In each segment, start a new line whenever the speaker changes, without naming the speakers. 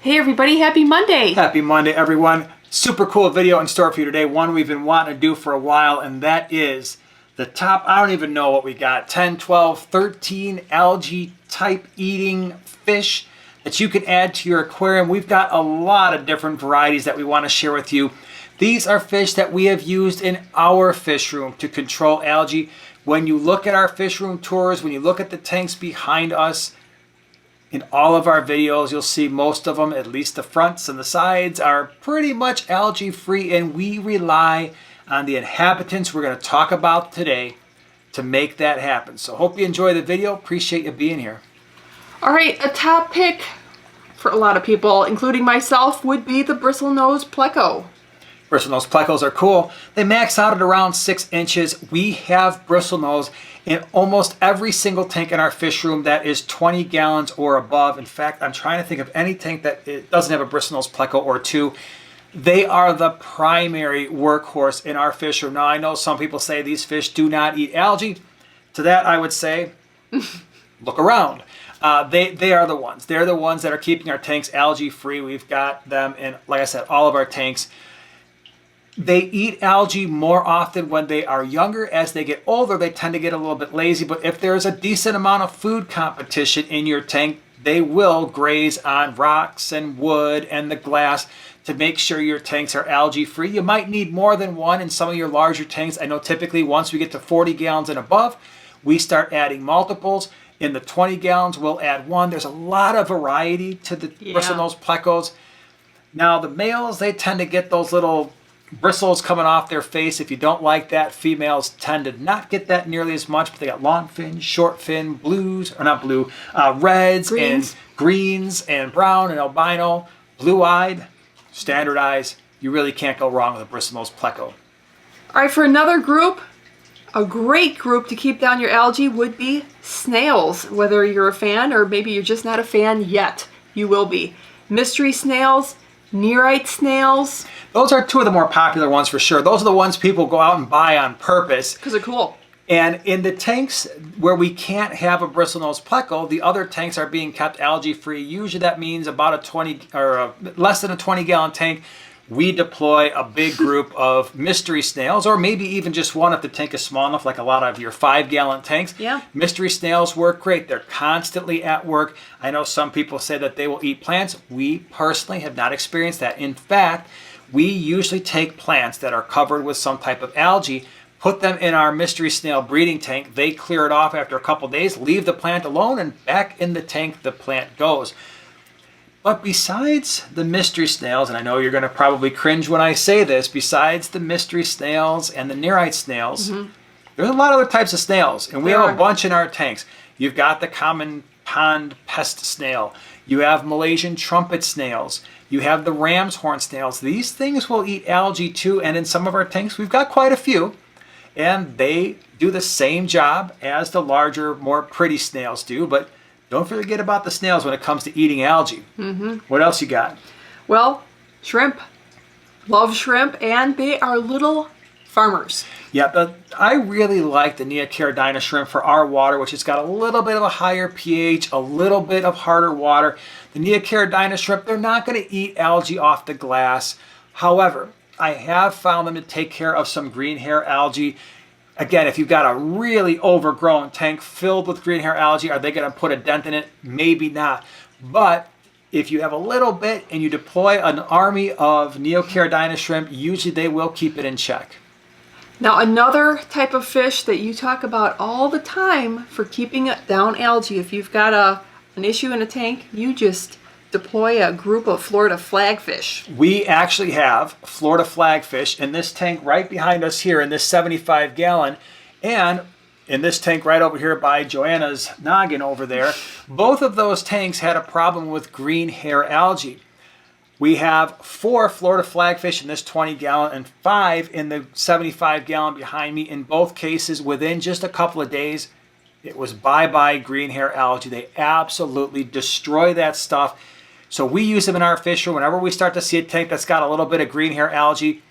Hey everybody, happy Monday!
Happy Monday, everyone. Super cool video in store for you today. One we've been wanting to do for a while, and that is the top, I don't even know what we got, 10, 12, 13 algae type eating fish that you can add to your aquarium. We've got a lot of different varieties that we want to share with you. These are fish that we have used in our fish room to control algae. When you look at our fish room tours, when you look at the tanks behind us, in all of our videos, you'll see most of them, at least the fronts and the sides, are pretty much algae free, and we rely on the inhabitants we're going to talk about today to make that happen. So hope you enjoy the video. Appreciate you being here.
All right, a top pick for a lot of people, including myself, would be the Bristlenose Pleco.
Bristlenose Plecos are cool. They max out at around 6 inches. We have bristlenose in almost every single tank in our fish room that is 20 gallons or above. In fact, I'm trying to think of any tank that it doesn't have a Bristlenose Pleco or two. They are the primary workhorse in our fish room. Now, I know some people say these fish do not eat algae. To that, I would say, look around. They are the ones. They're the ones that are keeping our tanks algae free. We've got them in, like I said, all of our tanks. They eat algae more often when they are younger. As they get older, they tend to get a little bit lazy, but if there's a decent amount of food competition in your tank, they will graze on rocks and wood and the glass to make sure your tanks are algae free. You might need more than one in some of your larger tanks. I know typically once we get to 40 gallons and above, we start adding multiples. In the 20 gallons, we'll add one. There's a lot of variety to the Bristlenose Plecos. Now the males, they tend to get those little bristles coming off their face. If you don't like that, females tend to not get that nearly as much, but they got long fin, short fin, blues, or not blue, reds and greens and brown and albino, blue-eyed, standard eyes. You really can't go wrong with a Bristlenose Pleco.
All right, for another group, a great group to keep down your algae would be snails. Whether you're a fan or maybe you're just not a fan yet, you will be. Mystery snails, nearite snails.
Those are two of the more popular ones for sure. Those are the ones people go out and buy on purpose.
Because they're cool.
And in the tanks where we can't have a Bristlenose Pleco, the other tanks are being kept algae free. Usually that means about a 20 or less than a 20 gallon tank. We deploy a big group of mystery snails, or maybe even just one if the tank is small enough, like a lot of your 5 gallon tanks.
Yeah.
Mystery snails work great. They're constantly at work. I know some people say that they will eat plants. We personally have not experienced that. In fact, we usually take plants that are covered with some type of algae, put them in our mystery snail breeding tank. They clear it off after a couple days, leave the plant alone, and back in the tank the plant goes. But besides the mystery snails, and I know you're going to probably cringe when I say this, besides the mystery snails and the nearite snails, there's a lot of other types of snails, and we have a bunch in our tanks. You've got the common pond pest snail. You have Malaysian trumpet snails. You have the ram's horn snails. These things will eat algae too, and in some of our tanks, we've got quite a few, and they do the same job as the larger, more pretty snails do, but don't forget about the snails when it comes to eating algae. What else you got?
Well, shrimp. Love shrimp, and they are little farmers.
Yeah, but I really like the Neocaridina shrimp for our water, which has got a little bit of a higher pH, a little bit of harder water. The Neocaridina shrimp, they're not going to eat algae off the glass. However, I have found them to take care of some green hair algae. Again, if you've got a really overgrown tank filled with green hair algae, are they going to put a dent in it? Maybe not. But if you have a little bit and you deploy an army of Neocaridina shrimp, usually they will keep it in check.
Now, another type of fish that you talk about all the time for keeping down algae, if you've got an issue in a tank, you just deploy a group of Florida flagfish.
We actually have Florida flagfish in this tank right behind us here in this 75 gallon, and in this tank right over here by Joanna's noggin over there. Both of those tanks had a problem with green hair algae. We have 4 Florida flagfish in this 20 gallon and 5 in the 75 gallon behind me. In both cases, within just a couple of days, it was bye-bye green hair algae. They absolutely destroy that stuff. So we use them in our fish room. Whenever we start to see a tank that's got a little bit of green hair algae,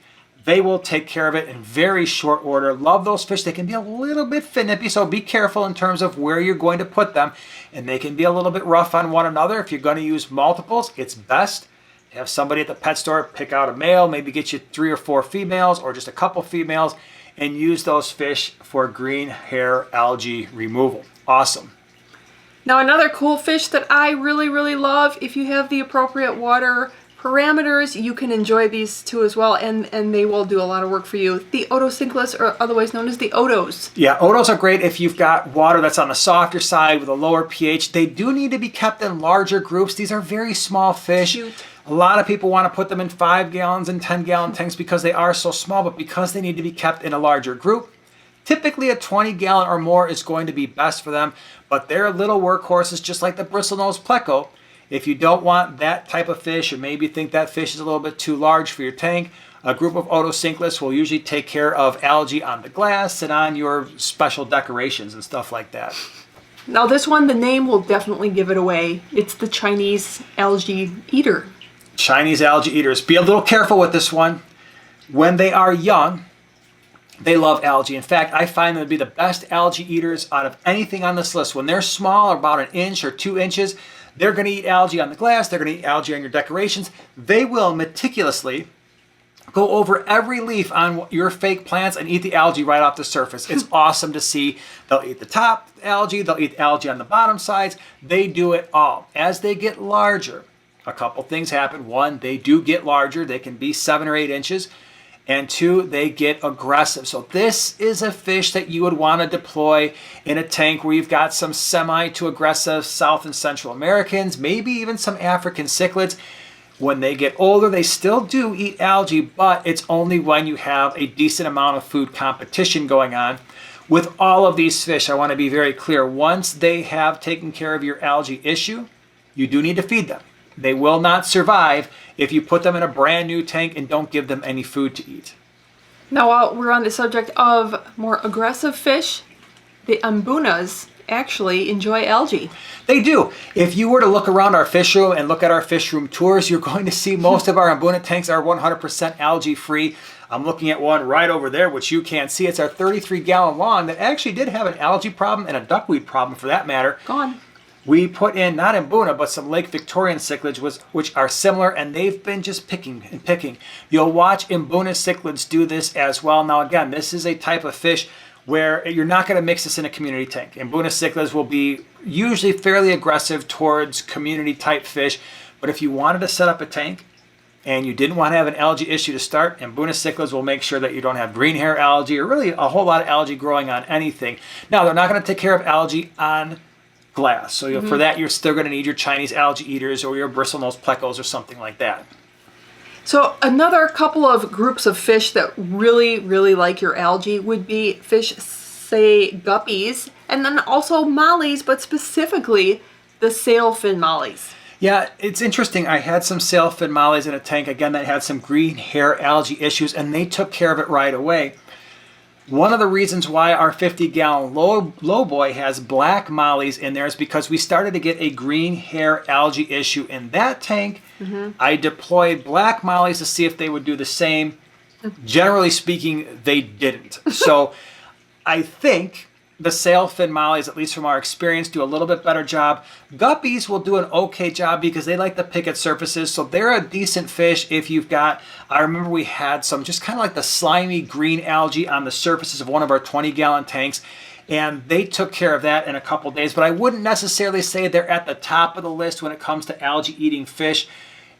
They will take care of it in very short order. Love those fish. They can be a little bit finicky, so be careful in terms of where you're going to put them. And they can be a little bit rough on one another. If you're going to use multiples, it's best to have somebody at the pet store pick out a male, maybe get you 3 or 4 females or just a couple females, and use those fish for green hair algae removal. Awesome.
Now another cool fish that I really, really love, if you have the appropriate water parameters, you can enjoy these too as well, and they will do a lot of work for you. The Autosynclus, or otherwise known as the Otos.
Yeah, Otos are great if you've got water that's on the softer side with a lower pH. They do need to be kept in larger groups. These are very small fish.
Cute.
A lot of people want to put them in 5-gallon and 10-gallon tanks because they are so small, but because they need to be kept in a larger group. Typically a 20-gallon or more is going to be best for them, but they're little workhorses just like the Bristlenose Pleco. If you don't want that type of fish, or maybe think that fish is a little bit too large for your tank, a group of Autosynclus will usually take care of algae on the glass and on your special decorations and stuff like that.
Now this one, the name will definitely give it away. It's the Chinese algae eater.
Chinese algae eaters. Be a little careful with this one. When they are young, they love algae. In fact, I find them to be the best algae eaters out of anything on this list. When they're small, about 1 inch or 2 inches, they're going to eat algae on the glass. They're going to eat algae on your decorations. They will meticulously go over every leaf on your fake plants and eat the algae right off the surface. It's awesome to see. They'll eat the top algae. They'll eat algae on the bottom sides. They do it all. As they get larger, a couple things happen. 1, they do get larger. They can be 7 or 8 inches. And 2, they get aggressive. So this is a fish that you would want to deploy in a tank where you've got some semi to aggressive South and Central Americans, maybe even some African cichlids. When they get older, they still do eat algae, but it's only when you have a decent amount of food competition going on. With all of these fish, I want to be very clear. Once they have taken care of your algae issue, you do need to feed them. They will not survive if you put them in a brand new tank and don't give them any food to eat.
Now while we're on the subject of more aggressive fish, the ambunas actually enjoy algae.
They do. If you were to look around our fish room and look at our fish room tours, you're going to see most of our ambuna tanks are 100% algae free. I'm looking at one right over there, which you can't see. It's our 33-gallon long that actually did have an algae problem and a duckweed problem for that matter.
Gone.
We put in, not ambuna, but some Lake Victorian cichlids, which are similar, and they've been just picking and picking. You'll watch ambuna cichlids do this as well. Now, again, this is a type of fish where you're not going to mix this in a community tank. Ambuna cichlids will be usually fairly aggressive towards community-type fish, but if you wanted to set up a tank and you didn't want to have an algae issue to start, ambuna cichlids will make sure that you don't have green hair algae or really a whole lot of algae growing on anything. Now, they're not going to take care of algae on glass. So for that, you're still going to need your Chinese algae eaters or your Bristlenose Plecos or something like that.
So another couple of groups of fish that really, really like your algae would be fish, say, guppies, and then also mollies, but specifically the sailfin mollies.
Yeah, it's interesting. I had some sailfin mollies in a tank, again, that had some green hair algae issues, and they took care of it right away. One of the reasons why our 50-gallon low boy has black mollies in there is because we started to get a green hair algae issue in that tank. I deployed black mollies to see if they would do the same. Generally speaking, they didn't. So I think the sailfin mollies, at least from our experience, do a little bit better job. Guppies will do an okay job because they like to pick at surfaces, so they're a decent fish if you've got, I remember we had some just kind of like the slimy green algae on the surfaces of one of our 20-gallon tanks, and they took care of that in a couple days, but I wouldn't necessarily say they're at the top of the list when it comes to algae-eating fish.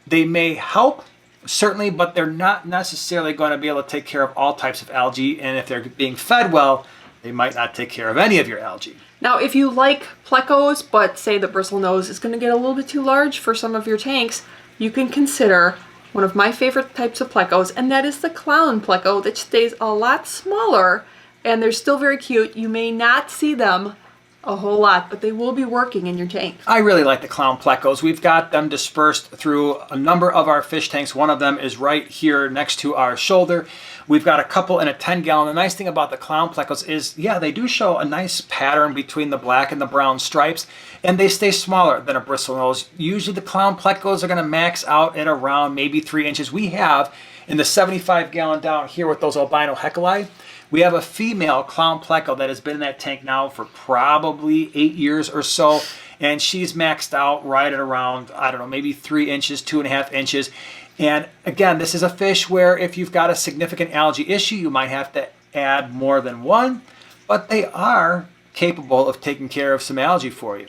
They may help, certainly, but they're not necessarily going to be able to take care of all types of algae, and if they're being fed well, they might not take care of any of your algae.
Now, if you like plecos, but say the bristlenose is going to get a little bit too large for some of your tanks, you can consider one of my favorite types of plecos, and that is the clown pleco, that stays a lot smaller, and they're still very cute. You may not see them a whole lot, but they will be working in your tank.
I really like the clown plecos. We've got them dispersed through a number of our fish tanks. One of them is right here next to our shoulder. We've got a couple in a 10-gallon. The nice thing about the clown plecos is, yeah, they do show a nice pattern between the black and the brown stripes, and they stay smaller than a bristlenose. Usually the clown plecos are going to max out at around maybe 3 inches. We have in the 75-gallon down here with those albino hecali, we have a female clown pleco that has been in that tank now for probably 8 years or so, and she's maxed out right at around, I don't know, maybe 3 inches, 2.5 inches. And again, this is a fish where if you've got a significant algae issue, you might have to add more than one, but they are capable of taking care of some algae for you.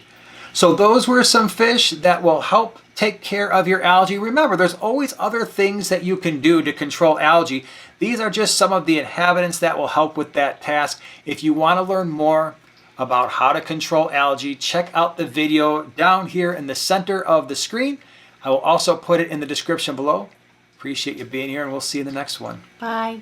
So those were some fish that will help take care of your algae. Remember, there's always other things that you can do to control algae. These are just some of the inhabitants that will help with that task. If you want to learn more about how to control algae, check out the video down here in the center of the screen. I will also put it in the description below. Appreciate you being here, and we'll see you in the next one.
Bye.